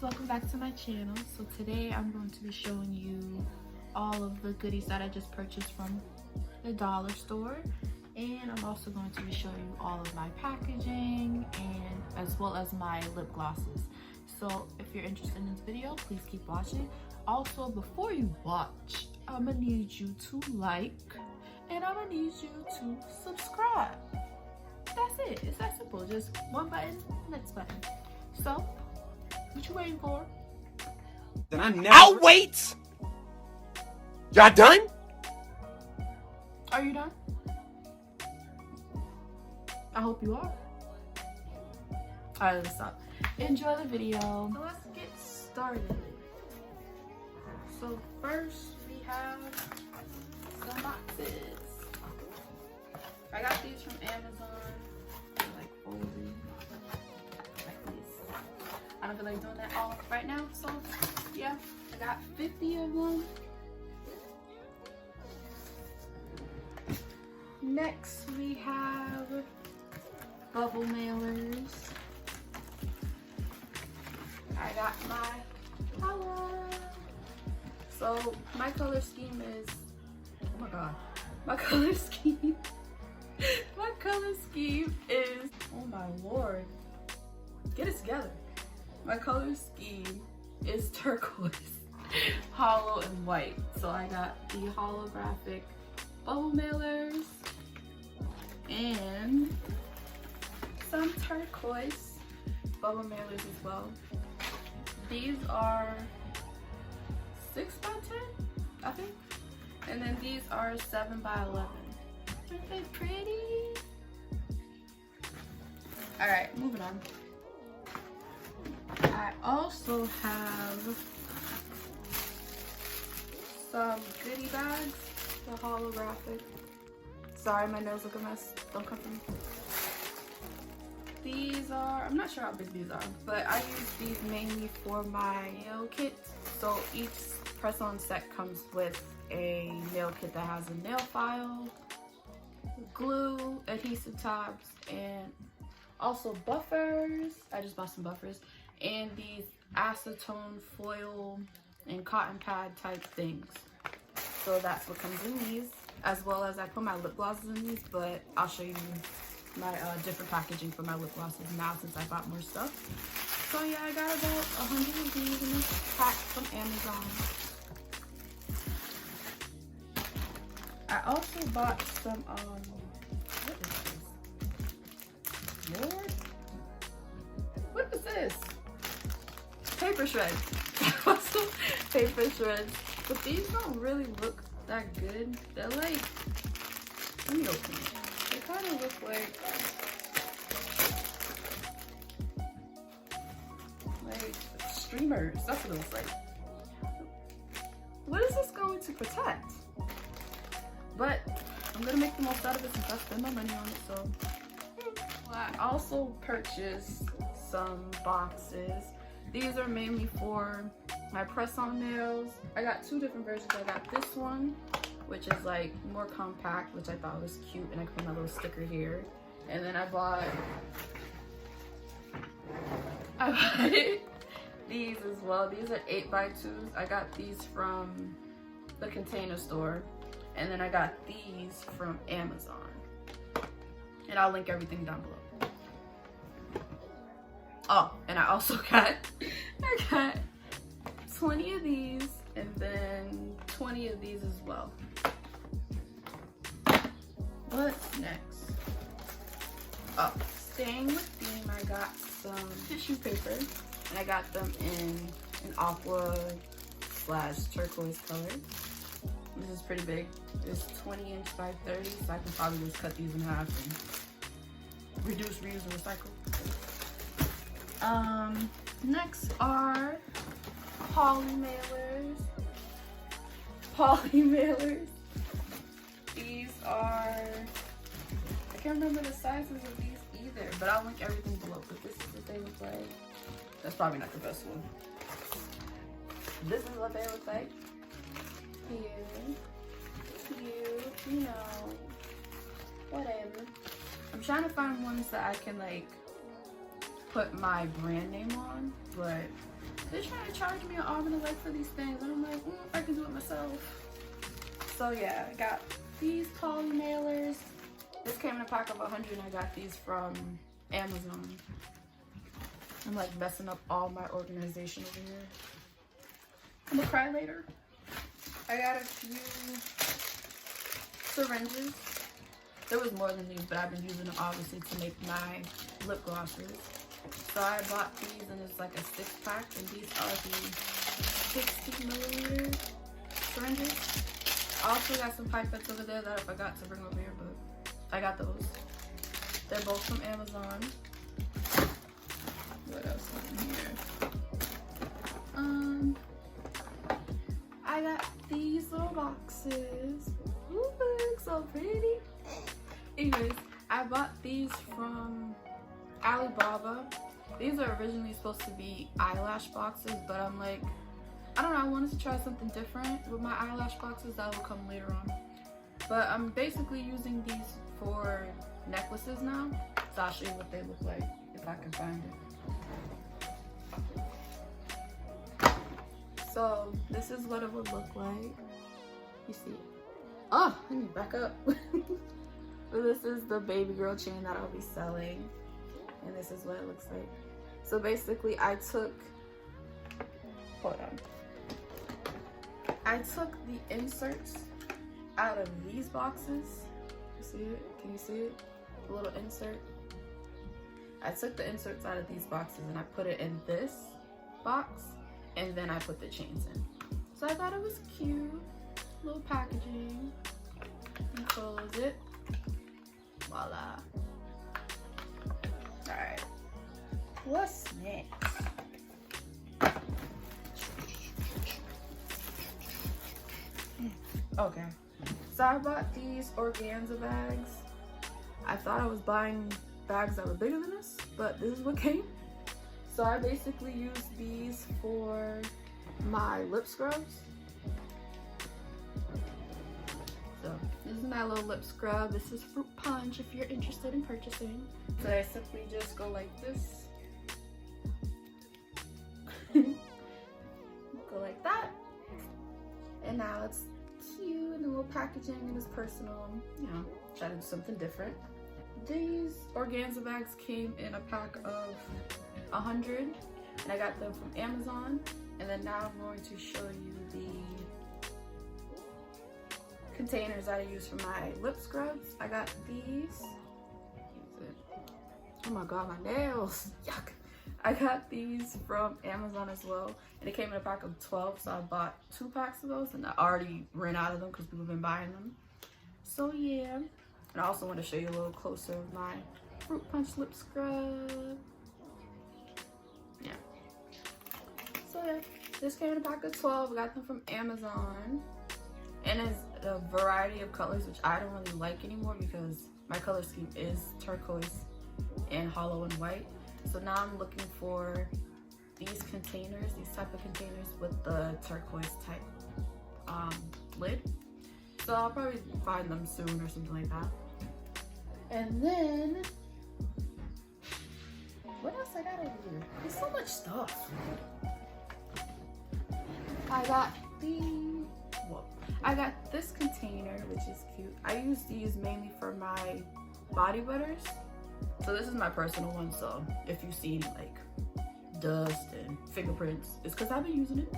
welcome back to my channel. So today I'm going to be showing you all of the goodies that I just purchased from the dollar store, and I'm also going to be showing you all of my packaging and as well as my lip glosses. So if you're interested in this video, please keep watching. Also, before you watch, I'm gonna need you to like and I'm gonna need you to subscribe. That's it. It's that simple. Just one button, next button. So what you waiting for? Then I'll wait! Y'all done? Are you done? I hope you are. Alright, let's stop. Enjoy the video. So let's get started. So first we have some boxes. I got these from Amazon. They're like folded like this. I don't feel like doing that all right now, so yeah, I got 50 of them. Next we have bubble mailers. I got my color. So my color scheme is, oh my god, my color scheme is, oh my lord, get it together. My color scheme is turquoise, hollow, and white. So I got the holographic bubble mailers and some turquoise bubble mailers as well. These are 6 by 10, I think. And then these are 7 by 11. Aren't they pretty? Alright, moving on. I also have some goodie bags, the holographic. Sorry, my nose look a mess. Don't come for me. These are, I'm not sure how big these are, but I use these mainly for my nail kits. So each press-on set comes with a nail kit that has a nail file, glue, adhesive tabs, and also buffers. I just bought some buffers. And these acetone foil and cotton pad type things. So that's what comes in these, as well as I put my lip glosses in these, but I'll show you my different packaging for my lip glosses now since I bought more stuff. So yeah, I got about 100 of these in this pack from Amazon. I also bought some, what is this? Lord? What is this? Paper shreds. Also paper shreds. But these don't really look that good. They're like, let me open it. They kind of look like streamers. That's what it looks like. What is this going to protect? But I'm gonna make the most out of it since I spent my money on it. So I also purchased some boxes. These are mainly for my press-on nails. I got 2 different versions. I got this one, which is like more compact, which I thought was cute, and I put my little sticker here. And then I bought these as well. These are 8 by 2s. I got these from the Container Store, and then I got these from Amazon. And I'll link everything down below. Oh, and I also got, 20 of these and then 20 of these as well. What's next? Oh, staying with theme, I got some tissue paper, and I got them in an aqua/turquoise color. This is pretty big. It's 20 inch by 30, so I can probably just cut these in half and reduce, reuse, and recycle. Next are poly mailers. These are, I can't remember the sizes of these either, but I'll link everything below. But this is what they look like. That's probably not the best one. This is what they look like. Here, cute, you know, whatever. I'm trying to find ones that I can like put my brand name on, but they're trying to charge me an arm and a leg for these things. And I'm like, I can do it myself. So yeah, I got these poly mailers. This came in a pack of 100 and I got these from Amazon. I'm like messing up all my organization over here. I'm gonna cry later. I got a few syringes. There was more than these, but I've been using them obviously to make my lip glosses. So I bought these and it's like a 6-pack, and these are the 60 milliliter syringes. I also got some pipettes over there that I forgot to bring over here, but I got those. They're both from Amazon. What else is in here? I got these little boxes. Ooh, they look so pretty. Anyways, I bought these from Alibaba. These are originally supposed to be eyelash boxes, but I'm like, I don't know, I wanted to try something different with my eyelash boxes. That will come later on. But I'm basically using these for necklaces now. So I'll show you what they look like if I can find it. So this is what it would look like. You see it? Oh, I need to back up. But this is the baby girl chain that I'll be selling. And this is what it looks like. So basically I took, hold on. I took the inserts out of these boxes. You see it? Can you see it? A little insert. I took the inserts out of these boxes and I put it in this box, and then I put the chains in. So I thought it was cute. Little packaging. And close it. Voila. Alright. What's next? Okay. So I bought these organza bags. I thought I was buying bags that were bigger than this, but this is what came. So I basically use these for my lip scrubs. So this is my little lip scrub. This is Fruit Punch if you're interested in purchasing. So I simply just go like this. Go like that. And now it's cute and a little packaging and it's personal. You know, try to do something different. These organza bags came in a pack of 100 and I got them from Amazon. And then now I'm going to show you the containers that I use for my lip scrubs. I got these. Oh my god, my nails. Yuck. I got these from Amazon as well. And it came in a pack of 12, so I bought 2 packs of those and I already ran out of them because people have been buying them. So yeah. And I also want to show you a little closer of my Fruit Punch lip scrub. Yeah. So yeah, this came in a pack of 12. I got them from Amazon. And it's a variety of colors, which I don't really like anymore because my color scheme is turquoise and hollow and white. So now I'm looking for these containers, these type of containers with the turquoise type lid. So I'll probably find them soon or something like that. And then, what else I got over here? There's so much stuff. I got this container, which is cute. I use these mainly for my body butters. So this is my personal one, so if you see like dust and fingerprints, it's because I've been using it.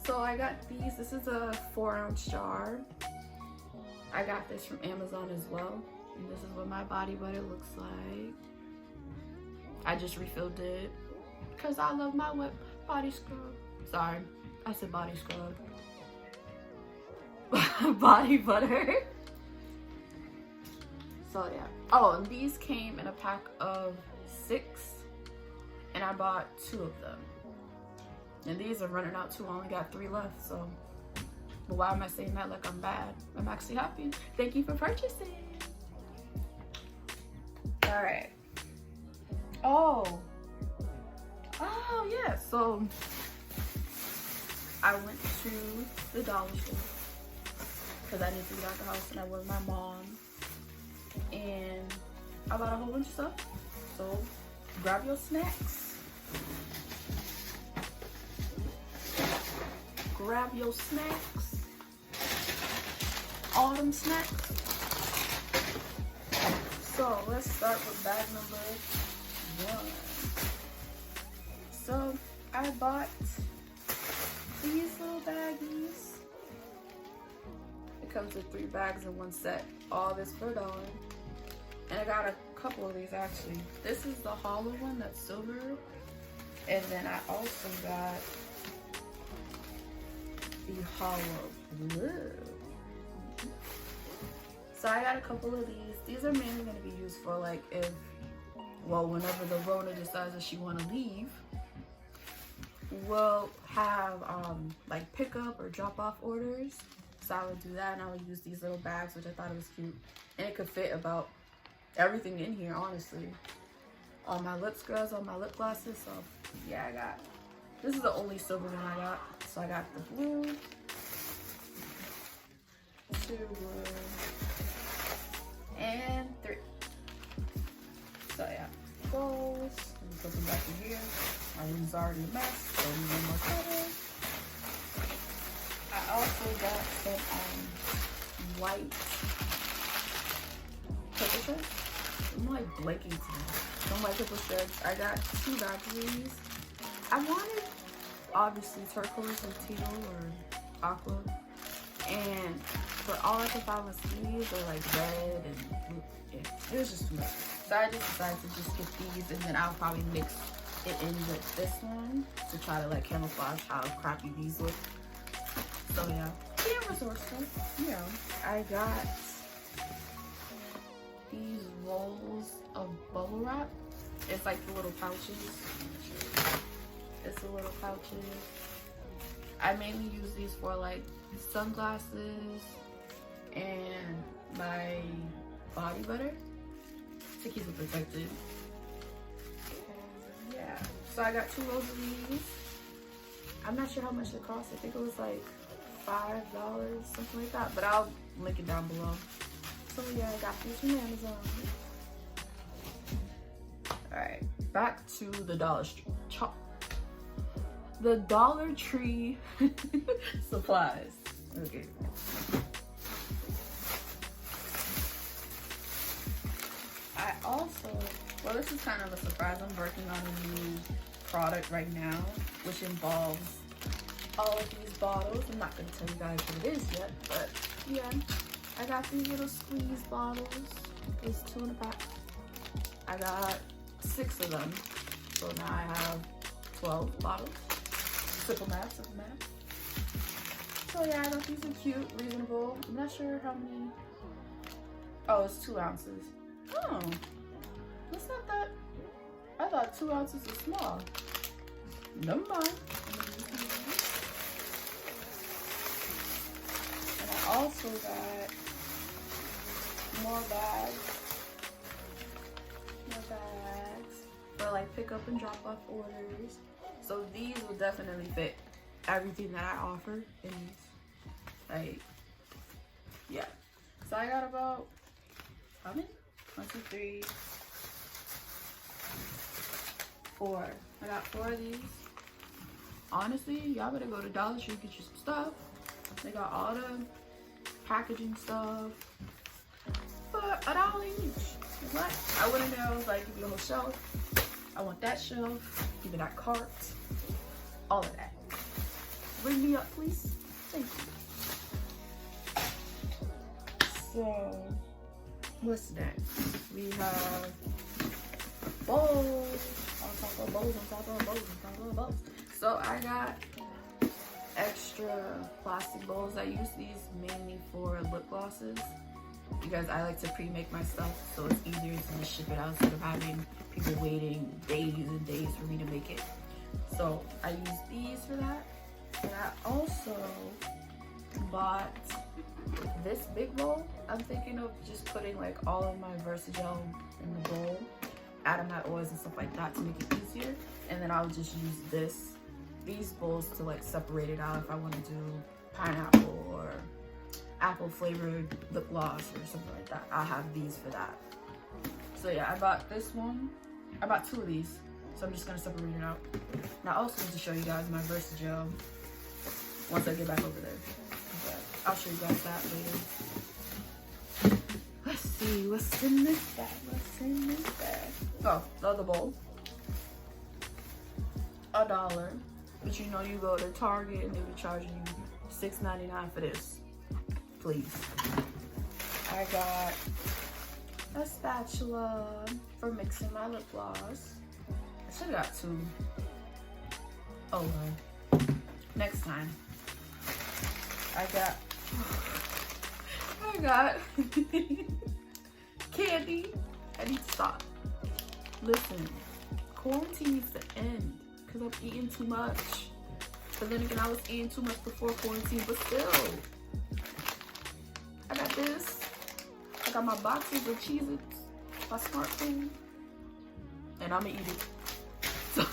So I got these. This is a 4-ounce jar. I got this from Amazon as well. And this is what my body butter looks like. I just refilled it because I love my wet body scrub. Sorry, I said body scrub. Body butter. So yeah. Oh, and these came in a pack of 6 and I bought 2 of them. And these are running out too. I only got 3 left, so. But why am I saying that like I'm bad? I'm actually happy. Thank you for purchasing. All right. Oh yeah. So I went to the dollar store because I need to get out the house and I was with my mom. And I bought a whole bunch of stuff. So grab your snacks. grab your snacks. Autumn snacks. So let's start with bag number 1. So I bought these little baggies. It comes with 3 bags in one set. All this for $1. And I got a couple of these actually. This is the hollow one that's silver. And then I also got the hollow blue. So I got a couple of these. These are mainly going to be used for like if, well, whenever the Rona decides that she want to leave, we'll have like pickup or drop off orders. So I would do that, and I would use these little bags, which I thought it was cute. And it could fit about everything in here, honestly. All my lip scrubs, all my lip glosses. So yeah, I got, this is the only silver one I got. So I got the blue, 2 blue, and 3. So yeah, those. Let me put them back in here. My room's already a mess, so we need more colors. I also got some white purple shirts. I'm like blanking today. Some white purple shirts. I got 2 bags of these. I wanted obviously turquoise or teal or aqua, and for all I could find was these are like red and blue. Yeah, it was just too much. So I just decided to just get these, and then I'll probably mix it in with this one to try to like camouflage how crappy these look. So yeah, being resourceful. Yeah, I got these rolls of bubble wrap. It's like the little pouches. It's the little pouches. I mainly use these for like sunglasses and my body butter to keep it protected. And yeah, so I got 2 rolls of these. I'm not sure how much it cost. I think it was like $5, something like that, but I'll link it down below. So yeah, I got these from Amazon. Alright, back to the Dollar Tree supplies. Okay. I also, well, this is kind of a surprise. I'm working on a new product right now, which involves all of these bottles. I'm not going to tell you guys what it is yet, but yeah, I got these little squeeze bottles. There's 2 in a pack. I got 6 of them, so now I have 12 bottles. Simple math. So yeah, I thought these are cute, reasonable. I'm not sure how many. Oh, it's 2 ounces. Oh, that's not that. I thought 2 ounces is small. Never mind. And I also got more bags. For like pick up and drop off orders. So these will definitely fit everything that I offer in these. Like, yeah. So I got about, how many? 1, 2, 3, 4. I got 4 of these. Honestly, y'all better go to Dollar Tree, get you some stuff. They got all the packaging stuff for $1 each. What? I went in there, I was like, give me a whole shelf. I want that shelf, give me that cart, all of that. Bring me up, please. Thank you. So, what's next? We have bowls, on top of bowls, on top of bowls, on top of bowls. So I got extra plastic bowls. I use these mainly for lip glosses because I like to pre-make my stuff so it's easier to just ship it out instead of having people waiting days and days for me to make it. So I use these for that. And I also bought this big bowl. I'm thinking of just putting like all of my Versagel in the bowl, adding my oils and stuff like that to make it easier. And then I'll just use these bowls to like separate it out if I want to do pineapple or apple flavored lip gloss or something like that. I'll have these for that. So yeah, I bought this one. I bought 2 of these, so I'm just gonna separate it out. Now I also need to show you guys my Versagel once I get back over there. But I'll show you guys that later. Let's see what's in this bag. What's in this bag? Oh, the other bowl. $1. But you know, you go to Target and they be charging you $6.99 for this. Please. I got a spatula for mixing my lip gloss. I should have got 2. Oh well. Next time. I got candy. I need to stop. Listen, quarantine needs to end because I'm eating too much. But then again, I was eating too much before quarantine, but still. I got this. I got my boxes of Cheez-Its, my smart food, and I'm gonna eat it. So